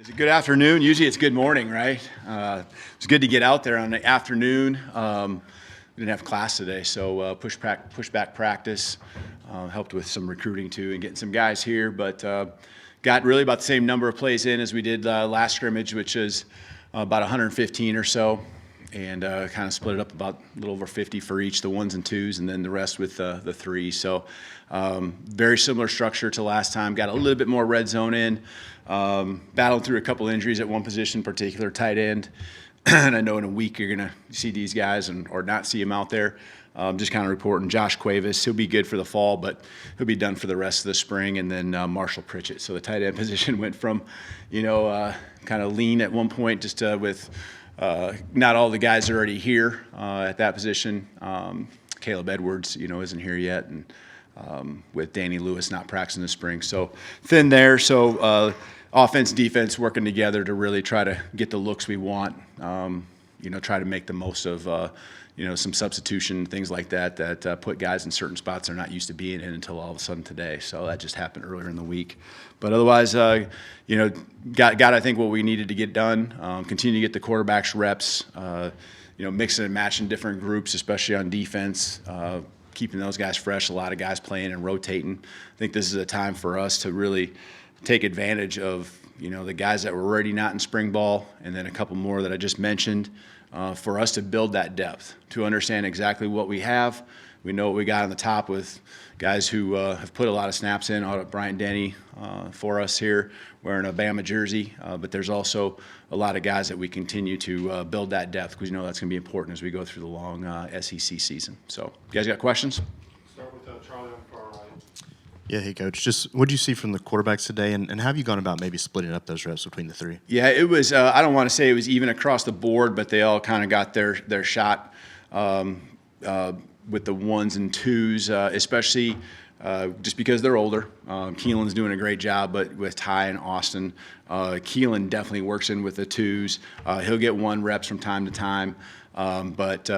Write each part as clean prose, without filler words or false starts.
Is it good afternoon? Usually it's good morning, right? It's good to get out there on the afternoon. We didn't have class today, so push back practice helped with some recruiting too and getting some guys here. But got really about the same number of plays in as we did last scrimmage, which is about 115 or so, and kind of split it up about a little over 50 for each, the ones and twos, and then the rest with the threes. So very similar structure to last time. Got a little bit more red zone in. Battled through a couple injuries at one position, in particular tight end. And I know in a week you're going to see these guys or not see them out there. Just kind of reporting Josh Cuevas. He'll be good for the fall, but he'll be done for the rest of the spring. And then Marshall Pritchett. So the tight end position went from, kind of lean at one point just with not all the guys already here at that position. Caleb Edwards, isn't here yet. And with Danny Lewis not practicing this spring. So thin there. So offense, defense working together to really try to get the looks we want. Try to make the most of, some substitution, things like that put guys in certain spots they're not used to being in until all of a sudden today. So that just happened earlier in the week. But otherwise, got I think what we needed to get done. Continue to get the quarterbacks reps, mixing and matching different groups, especially on defense. Keeping those guys fresh, a lot of guys playing and rotating. I think this is a time for us to really take advantage of, the guys that were already not in spring ball and then a couple more that I just mentioned for us to build that depth, to understand exactly what we have. We know what we got on the top with guys who have put a lot of snaps in. Bryant Denny for us here wearing a Bama jersey, but there's also a lot of guys that we continue to build that depth because that's going to be important as we go through the long SEC season. So, you guys got questions? Start with Charlie on the far right. Yeah, hey, Coach. Just what did you see from the quarterbacks today, and how have you gone about maybe splitting up those reps between the three? Yeah, it was I don't want to say it was even across the board, but they all kind of got their shot with the ones and twos, especially just because they're older. Keelan's doing a great job, but with Ty and Austin, Keelan definitely works in with the twos. He'll get one reps from time to time, but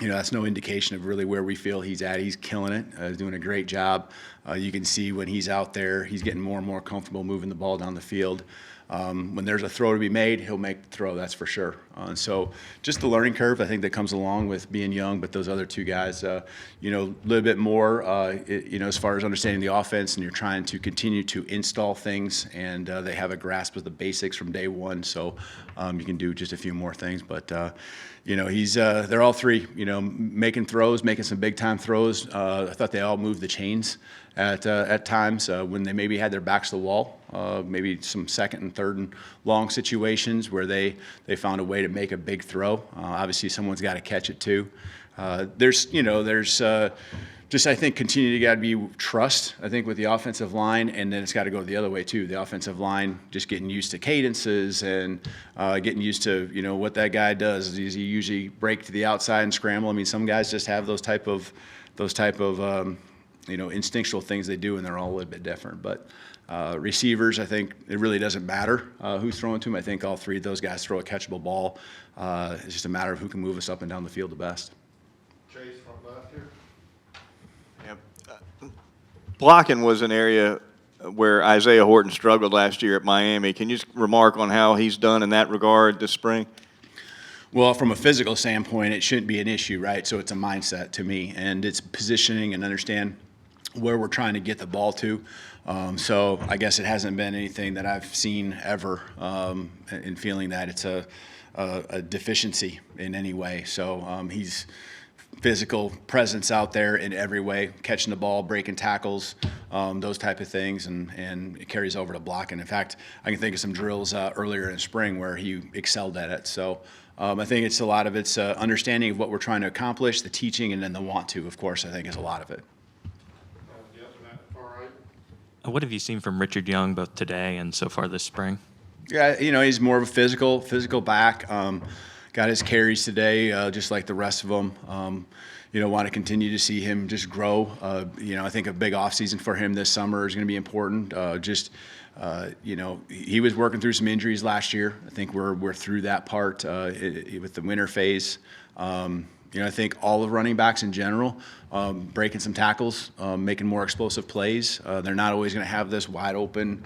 that's no indication of really where we feel he's at. He's killing it. He's doing a great job. You can see when he's out there, he's getting more and more comfortable moving the ball down the field. When there's a throw to be made, he'll make the throw, that's for sure. So just the learning curve, I think, that comes along with being young, but those other two guys, a little bit more, as far as understanding the offense, and you're trying to continue to install things, and they have a grasp of the basics from day one, so you can do just a few more things. But, they're all three, making throws, making some big-time throws. I thought they all moved the chains at times when they maybe had their backs to the wall, maybe some second and third and long situations where they found a way to make a big throw. Obviously, someone's got to catch it too. There's just I think continue to got to be trust, I think, with the offensive line, and then it's got to go the other way too. The offensive line just getting used to cadences and getting used to what that guy does. Does he usually break to the outside and scramble? I mean, some guys just have those type of instinctual things they do, and they're all a little bit different. But receivers, I think it really doesn't matter who's throwing to them. I think all three of those guys throw a catchable ball. It's just a matter of who can move us up and down the field the best. Chase front left here. Blocking was an area where Isaiah Horton struggled last year at Miami. Can you just remark on how he's done in that regard this spring? Well, from a physical standpoint, it shouldn't be an issue, right? So it's a mindset to me, and it's positioning and understand where we're trying to get the ball to. So I guess it hasn't been anything that I've seen ever in feeling that it's a deficiency in any way. So he's physical presence out there in every way, catching the ball, breaking tackles, those type of things, and it carries over to blocking. In fact, I can think of some drills earlier in spring where he excelled at it. So I think it's a lot of it's understanding of what we're trying to accomplish, the teaching, and then the want to, of course, I think is a lot of it. Far right. What have you seen from Richard Young both today and so far this spring? Yeah, he's more of a physical back. Got his carries today, just like the rest of them. Want to continue to see him just grow. I think a big offseason for him this summer is going to be important. He was working through some injuries last year. I think we're through that part with the winter phase. I think all of running backs in general, breaking some tackles, making more explosive plays. They're not always going to have this wide open,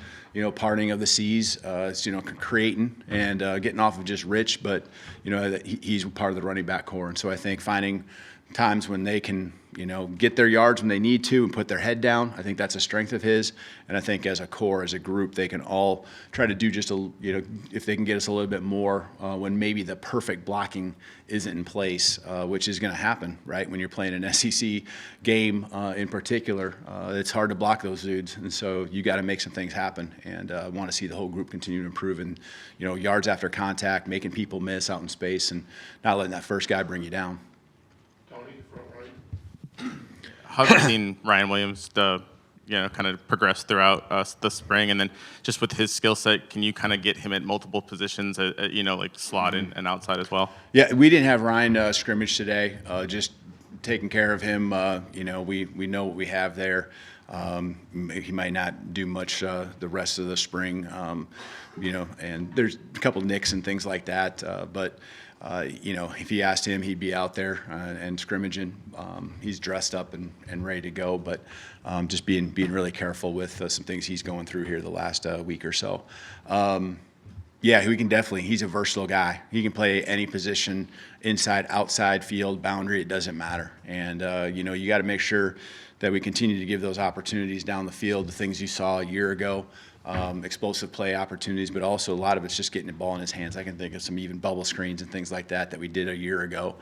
parting of the seas. It's, creating and getting off of just Rich, but, he's part of the running back core. And so I think finding times when they can, get their yards when they need to and put their head down. I think that's a strength of his. And I think as a core, as a group, they can all try to do just if they can get us a little bit more when maybe the perfect blocking isn't in place, which is going to happen, right? When you're playing an SEC game in particular, it's hard to block those dudes. And so you got to make some things happen. And I want to see the whole group continue to improve and, yards after contact, making people miss out in space and not letting that first guy bring you down. Tony, front right. How have you seen Ryan Williams, kind of progress throughout the spring, and then just with his skill set, can you kind of get him at multiple positions, like slot and outside as well? Yeah, we didn't have Ryan scrimmage today. Just taking care of him. We know what we have there. He might not do much the rest of the spring. And there's a couple nicks and things like that, but. If he asked him, he'd be out there and scrimmaging. He's dressed up and ready to go, but just being really careful with some things he's going through here the last week or so. Yeah, we can definitely. He's a versatile guy. He can play any position, inside, outside, field, boundary. It doesn't matter. And you got to make sure that we continue to give those opportunities down the field, the things you saw a year ago. Explosive play opportunities, but also a lot of it's just getting the ball in his hands. I can think of some even bubble screens and things like that we did a year ago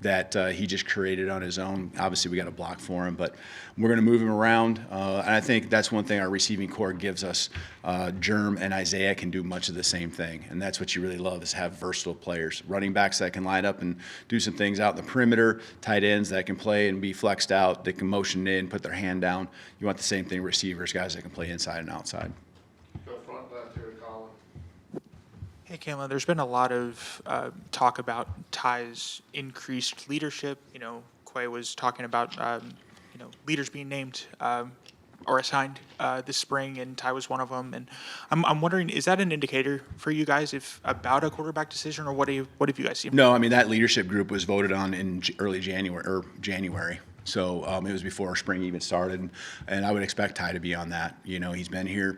that he just created on his own. Obviously, we got a block for him, but we're going to move him around. And I think that's one thing our receiving core gives us. Germ and Isaiah can do much of the same thing, and that's what you really love is have versatile players. Running backs that can line up and do some things out in the perimeter, tight ends that can play and be flexed out, that can motion in, put their hand down. You want the same thing receivers, guys that can play inside and outside. Go front left here, Colin. Hey, Kalen, there's been a lot of talk about Ty's increased leadership. Quay was talking about, leaders being named or assigned this spring, and Ty was one of them. And I'm wondering, is that an indicator for you guys about a quarterback decision, or what have you guys seen? No, I mean, that leadership group was voted on in early January. So it was before spring even started, and I would expect Ty to be on that. He's been here,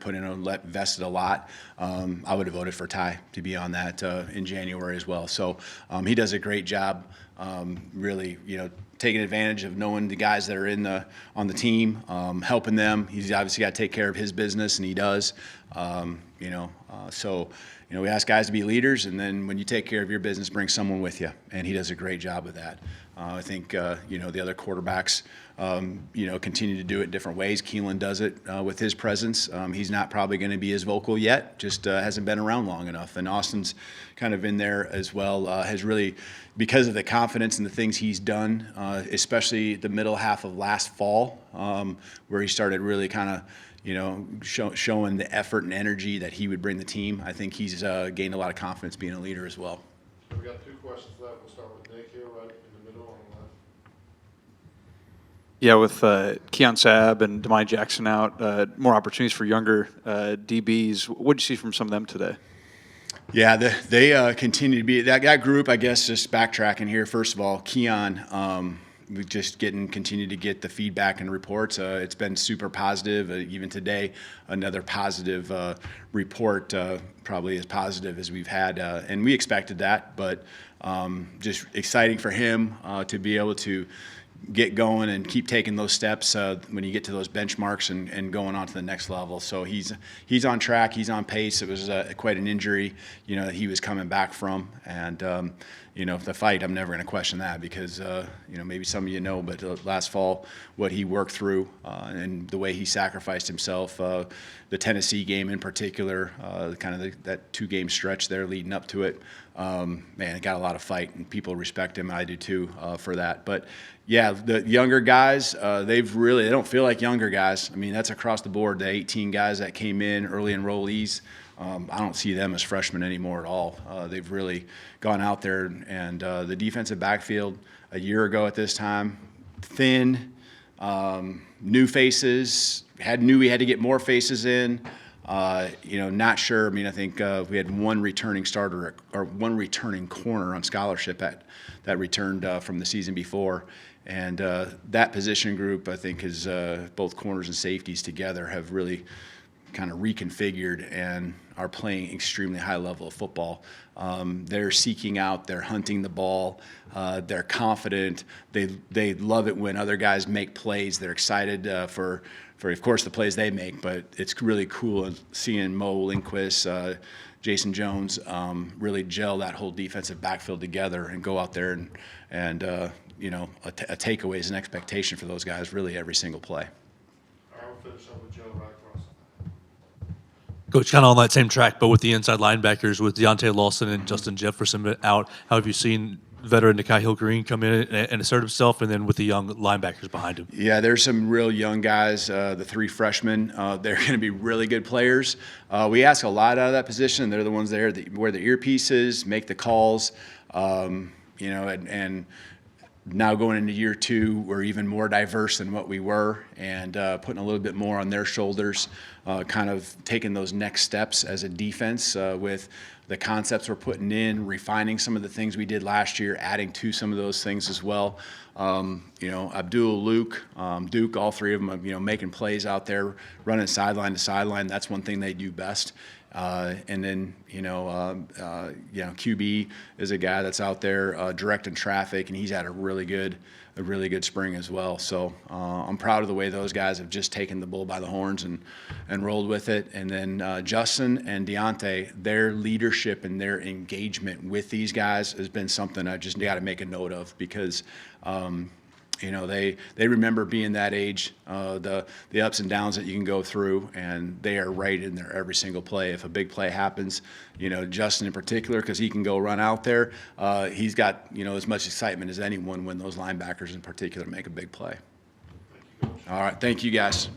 vested a lot. I would have voted for Ty to be on that in January as well. So he does a great job, really, taking advantage of knowing the guys that are on the team, helping them. He's obviously got to take care of his business, and he does. So we ask guys to be leaders, and then when you take care of your business, bring someone with you, and he does a great job of that. I think the other quarterbacks continue to do it in different ways. Kalen does it with his presence. He's not probably going to be as vocal yet, just hasn't been around long enough. And Austin's kind of in there as well, has really, because of the confidence and the things he's done, especially the middle half of last fall, where he started really kind of showing the effort and energy that he would bring the team. I think he's gained a lot of confidence being a leader as well. So we got 2 questions left. We'll start with Nick here, right in the middle on the left. Yeah, with Keon Sabb and Demai Jackson out, more opportunities for younger DBs. What did you see from some of them today? Yeah, they continue to be that group. I guess just backtracking here. First of all, Keon. We just continue to get the feedback and reports. It's been super positive. Even today, another positive report, probably as positive as we've had. And we expected that, but just exciting for him to be able to get going and keep taking those steps when you get to those benchmarks and going on to the next level. So he's on track. He's on pace. It was quite an injury, that he was coming back from. And, the fight, I'm never going to question that because, maybe some of you know, but last fall, what he worked through and the way he sacrificed himself, the Tennessee game in particular, that 2-game stretch there leading up to it, it got a lot of fight, and people respect him. I do too for that. But yeah, the younger guys, they don't feel like younger guys. I mean, that's across the board. The 18 guys that came in, early enrollees, I don't see them as freshmen anymore at all. They've really gone out there, and the defensive backfield a year ago at this time, thin, new faces, knew we had to get more faces in. Not sure. I mean, I think we had one returning starter or one returning corner on scholarship that returned from the season before. And that position group, I think, is both corners and safeties together have really kind of reconfigured and are playing extremely high level of football. They're seeking out, they're hunting the ball, they're confident. They love it when other guys make plays. They're excited for of course the plays they make, but it's really cool seeing Mo Lindquist, Jason Jones really gel that whole defensive backfield together and go out there and a takeaway is an expectation for those guys really every single play. I'll finish up with Joe right across. Coach, kind of on that same track, but with the inside linebackers, with Deontay Lawson and Justin Jefferson out, how have you seen veteran Nikai Hill-Green come in and assert himself, and then with the young linebackers behind him? Yeah, there's some real young guys, the three freshmen. They're going to be really good players. We ask a lot out of that position. They're the ones there that wear the earpieces, make the calls, and now going into year two, we're even more diverse than what we were, and putting a little bit more on their shoulders, kind of taking those next steps as a defense with the concepts we're putting in, refining some of the things we did last year, adding to some of those things as well. Abdul, Luke, Duke, all three of them, making plays out there, running sideline to sideline. That's one thing they do best. And then, QB is a guy that's out there directing traffic, and he's had a really good spring as well. So I'm proud of the way those guys have just taken the bull by the horns and rolled with it. And then Justin and Deontay, their leadership and their engagement with these guys has been something I just got to make a note of because they remember being that age, the ups and downs that you can go through, and they are right in there every single play. If a big play happens, Justin in particular, because he can go run out there, he's got as much excitement as anyone when those linebackers in particular make a big play. All right, thank you guys.